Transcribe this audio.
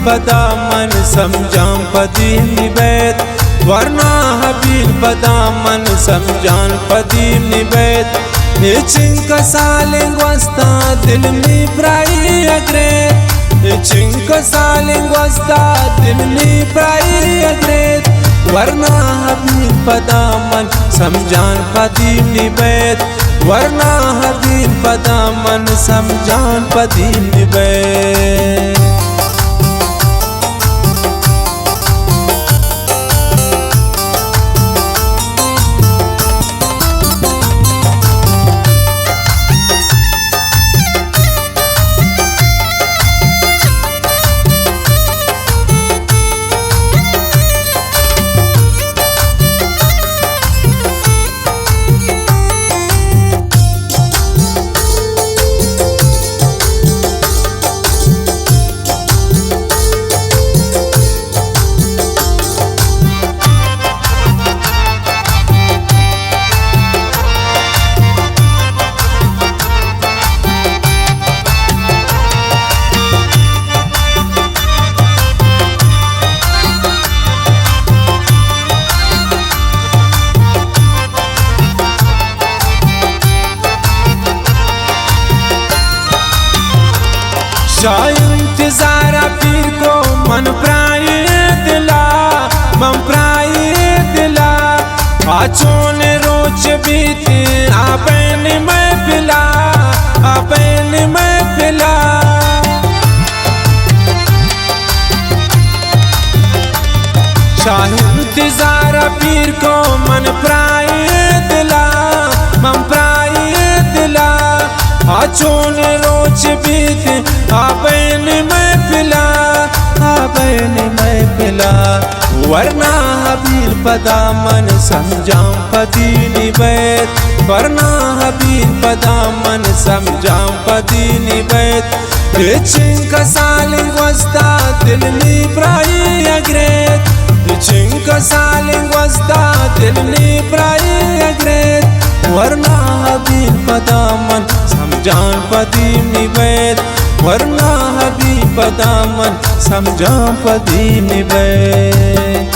पदामन समझां पदीम निबैत वरना हबील पदामन समझां पदीम निबैत चिंक सालिंग वस्ता दिल में प्राई अग्रेत चिंक सालिंग वस्ता दिल में प्राई अग्रेत वरना हबील पदामन समझां पदीम निबैत वरना हबील पदामन समझां पदीम निबैत। इंतजारा पीर को मन प्राय दिला मन प्राय दिला आचोन रोज बीत आपन में पिला आपन में पिला शाही इंतजारा पीर को मन प्राय दिला मन प्राय दिला आचोन रोज बीत आपन में पिला आपन में पिला वरना हबील पदामन समझां पदीम निबैत वरना हबील पदामन समझां पदीम निबैत चिंक सालिंग वस्ता दिल में प्राई अग्रेत चिंक सालिंग वस्ता दिल में प्राई अग्रेत वरना हबील पदामन समझां पदीम निबैत वरना हबील पदामन समझां पदीम निबैत।